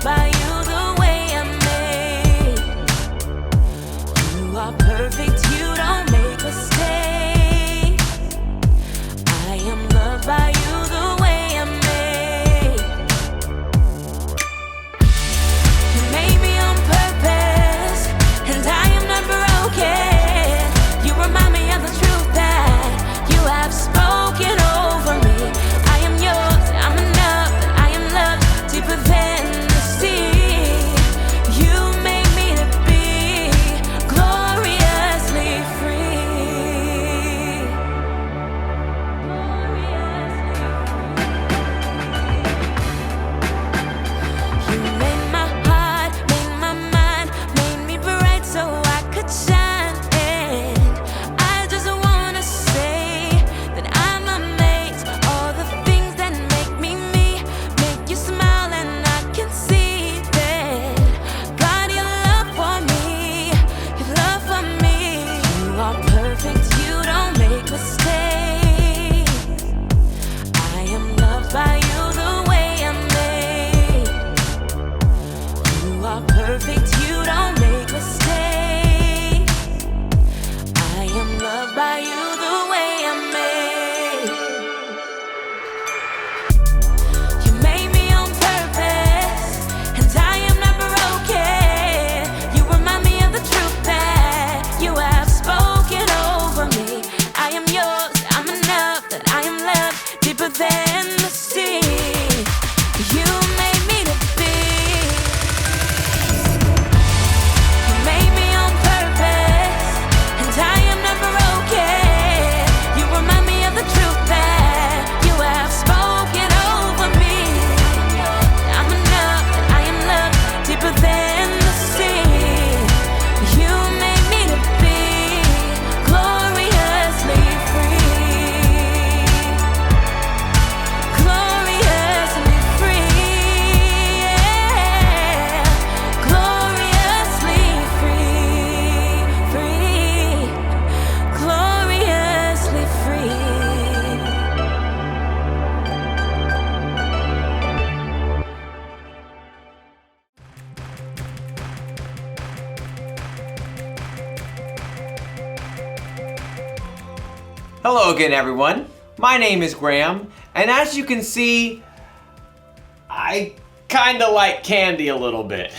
loved by you the way I'm made. You are perfect, you don't make mistakes. I am loved by you the way I'm made. You made me on purpose, and I am not broken. You remind me of the truth that you have spoken over me. I am yours, I'm enough, I am loved deeper than the sea. You made me to be gloriously free. You made my heart, made my mind, made me bright so I could shine. And I just wanna say that I'm amazed. All the things that make me me, make you smile, and I can see that. God, your love for me, your love for me. You are perfect, you don't make mistakes. I am loved by you the way I'm made. You are perfect, you don't make mistakes. I am loved by you the way I'm made. You made me on purpose, and I am not broken. You remind me of the truth that you have spoken over me. I am yours, I'm enough, that I am loved deeper than the sea. You made me to be. You made me on purpose, and I am not broken. You remind me of the truth that you have spoken over me. I'm enough, that I am loved deeper than the sea. You made me to be gloriously free. Gloriously free. Yeah. Gloriously free. Free. Gloriously free. Hello again, everyone. My name is Graham, and as you can see, I kinda like candy a little bit.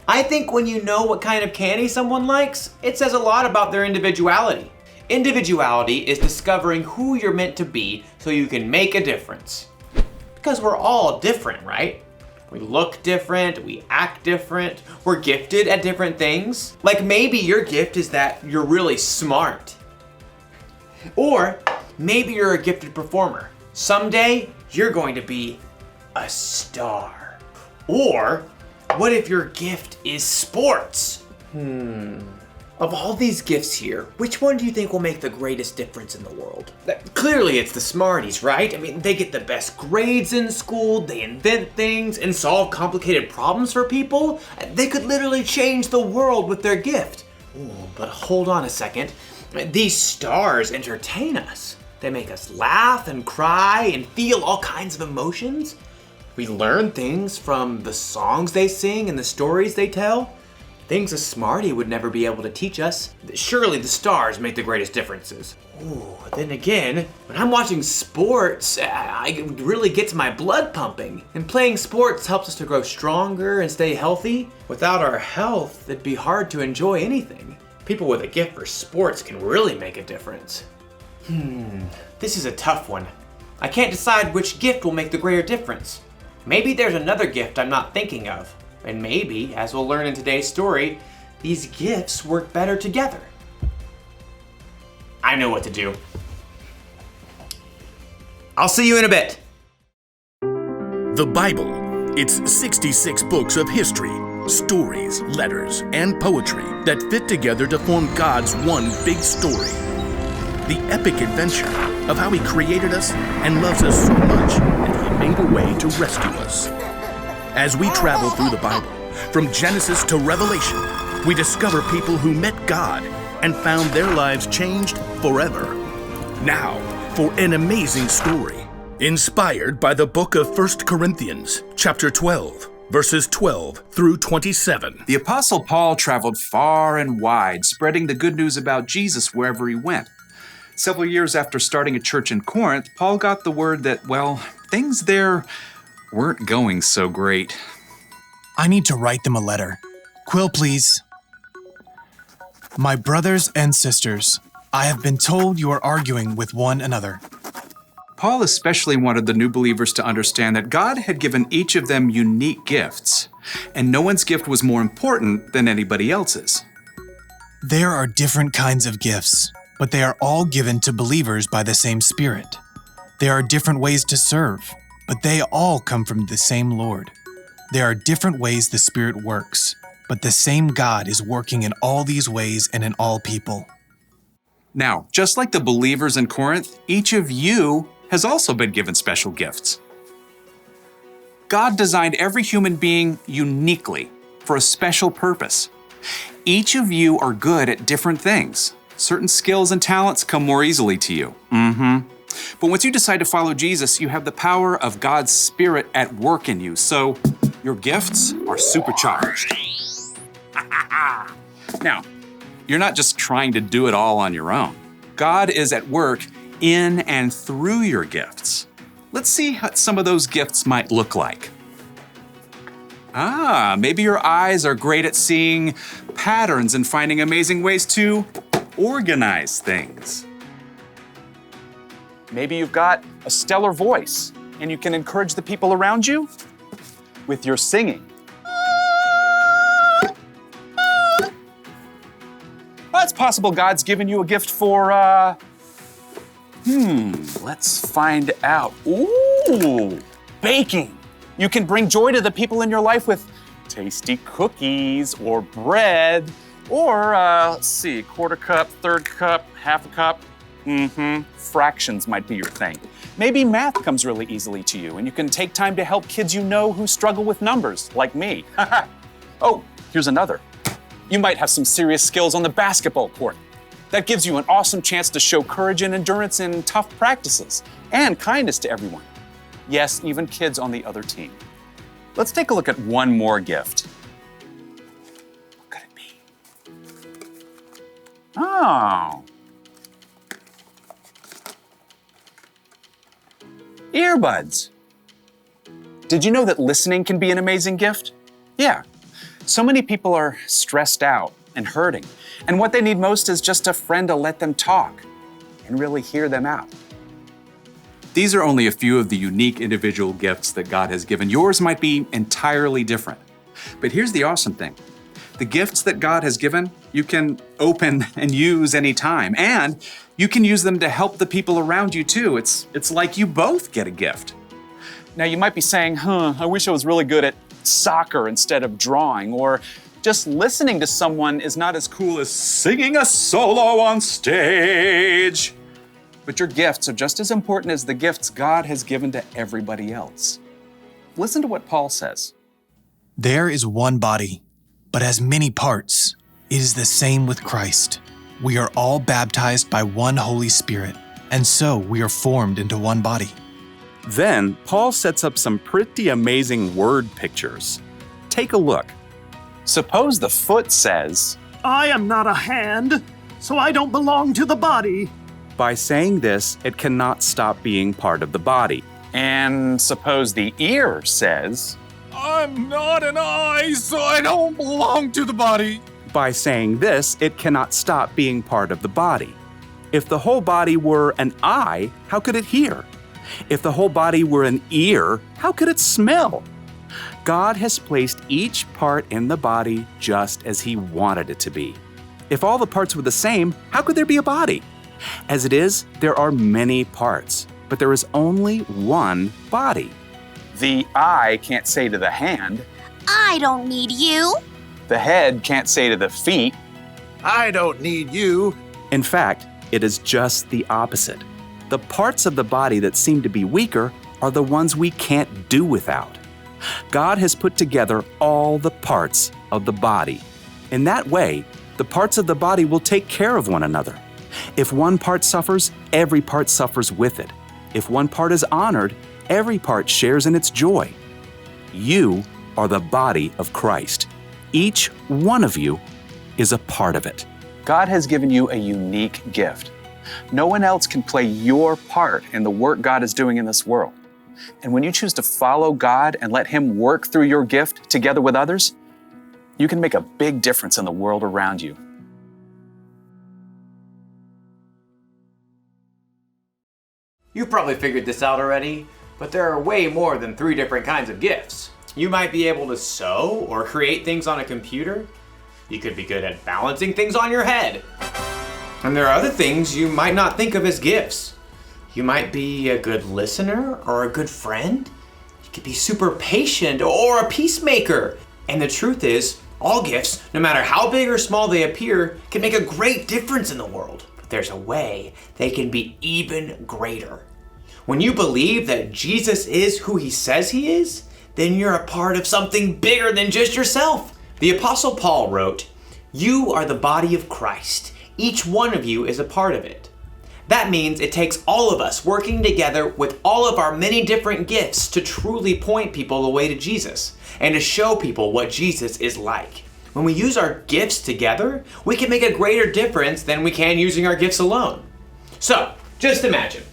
I think when you know what kind of candy someone likes, it says a lot about their individuality. Individuality is discovering who you're meant to be so you can make a difference. Because we're all different, right? We look different, we act different, we're gifted at different things. Like maybe your gift is that you're really smart. Or maybe you're a gifted performer. Someday, you're going to be a star. Or what if your gift is sports? Of all these gifts here, which one do you think will make the greatest difference in the world? Clearly it's the smarties, right? I mean, they get the best grades in school, they invent things and solve complicated problems for people. They could literally change the world with their gift. Ooh, but hold on a second. These stars entertain us. They make us laugh and cry and feel all kinds of emotions. We learn things from the songs they sing and the stories they tell. Things a smarty would never be able to teach us. Surely the stars make the greatest differences. Ooh, then again, when I'm watching sports, it really gets my blood pumping. And playing sports helps us to grow stronger and stay healthy. Without our health, it'd be hard to enjoy anything. People with a gift for sports can really make a difference. This is a tough one. I can't decide which gift will make the greater difference. Maybe there's another gift I'm not thinking of. And maybe, as we'll learn in today's story, these gifts work better together. I know what to do. I'll see you in a bit. The Bible. It's 66 books of history, stories, letters, and poetry that fit together to form God's one big story. The epic adventure of how He created us and loves us so much that He made a way to rescue us. As we travel through the Bible, from Genesis to Revelation, we discover people who met God and found their lives changed forever. Now, for an amazing story, inspired by the book of 1 Corinthians, chapter 12, verses 12 through 27. The Apostle Paul traveled far and wide, spreading the good news about Jesus wherever he went. Several years after starting a church in Corinth, Paul got the word that, well, things there weren't going so great. I need to write them a letter. Quill, please. My brothers and sisters, I have been told you are arguing with one another. Paul especially wanted the new believers to understand that God had given each of them unique gifts, and no one's gift was more important than anybody else's. There are different kinds of gifts, but they are all given to believers by the same Spirit. There are different ways to serve, but they all come from the same Lord. There are different ways the Spirit works, but the same God is working in all these ways and in all people. Now, just like the believers in Corinth, each of you has also been given special gifts. God designed every human being uniquely for a special purpose. Each of you are good at different things. Certain skills and talents come more easily to you. But once you decide to follow Jesus, you have the power of God's Spirit at work in you, so your gifts are supercharged. Now, you're not just trying to do it all on your own. God is at work in and through your gifts. Let's see what some of those gifts might look like. Maybe your eyes are great at seeing patterns and finding amazing ways to organize things. Maybe you've got a stellar voice and you can encourage the people around you with your singing. Well, it's possible God's given you a gift for, let's find out. Ooh, baking. You can bring joy to the people in your life with tasty cookies or bread or, let's see, quarter cup, third cup, half a cup. Fractions might be your thing. Maybe math comes really easily to you and you can take time to help kids you know who struggle with numbers, like me. Oh, here's another. You might have some serious skills on the basketball court. That gives you an awesome chance to show courage and endurance in tough practices and kindness to everyone. Yes, even kids on the other team. Let's take a look at one more gift. What could it be? Oh. Earbuds. Did you know that listening can be an amazing gift? Yeah. So many people are stressed out and hurting, and what they need most is just a friend to let them talk and really hear them out. These are only a few of the unique individual gifts that God has given. Yours might be entirely different. But here's the awesome thing. The gifts that God has given, you can open and use anytime, and you can use them to help the people around you too. It's like you both get a gift. Now you might be saying, I wish I was really good at soccer instead of drawing, or just listening to someone is not as cool as singing a solo on stage. But your gifts are just as important as the gifts God has given to everybody else. Listen to what Paul says. There is one body, but has many parts. It is the same with Christ. We are all baptized by one Holy Spirit, and so we are formed into one body. Then, Paul sets up some pretty amazing word pictures. Take a look. Suppose the foot says, I am not a hand, so I don't belong to the body. By saying this, it cannot stop being part of the body. And suppose the ear says, I'm not an eye, so I don't belong to the body. By saying this, it cannot stop being part of the body. If the whole body were an eye, how could it hear? If the whole body were an ear, how could it smell? God has placed each part in the body just as He wanted it to be. If all the parts were the same, how could there be a body? As it is, there are many parts, but there is only one body. The eye can't say to the hand, I don't need you. The head can't say to the feet, I don't need you. In fact, it is just the opposite. The parts of the body that seem to be weaker are the ones we can't do without. God has put together all the parts of the body. In that way, the parts of the body will take care of one another. If one part suffers, every part suffers with it. If one part is honored, every part shares in its joy. You are the body of Christ. Each one of you is a part of it. God has given you a unique gift. No one else can play your part in the work God is doing in this world. And when you choose to follow God and let Him work through your gift together with others, you can make a big difference in the world around you. You've probably figured this out already, but there are way more than 3 different kinds of gifts. You might be able to sew or create things on a computer. You could be good at balancing things on your head. And there are other things you might not think of as gifts. You might be a good listener or a good friend. You could be super patient or a peacemaker. And the truth is, all gifts, no matter how big or small they appear, can make a great difference in the world. But there's a way they can be even greater. When you believe that Jesus is who He says He is, then you're a part of something bigger than just yourself. The Apostle Paul wrote, "You are the body of Christ. Each one of you is a part of it." That means it takes all of us working together with all of our many different gifts to truly point people away to Jesus and to show people what Jesus is like. When we use our gifts together, we can make a greater difference than we can using our gifts alone. So, just imagine.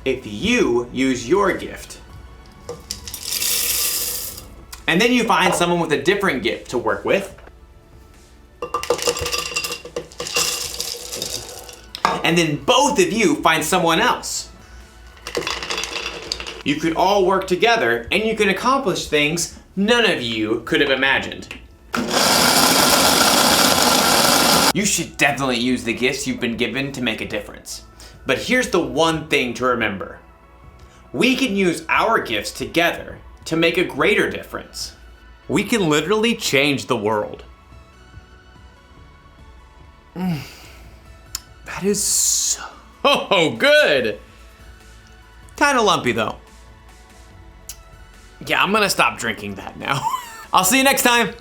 If you use your gift, and then you find someone with a different gift to work with, and then both of you find someone else, you could all work together and you can accomplish things none of you could have imagined. You should definitely use the gifts you've been given to make a difference. But here's the one thing to remember. We can use our gifts together to make a greater difference. We can literally change the world. That is so good. Kind of lumpy though. Yeah, I'm gonna stop drinking that now. I'll see you next time.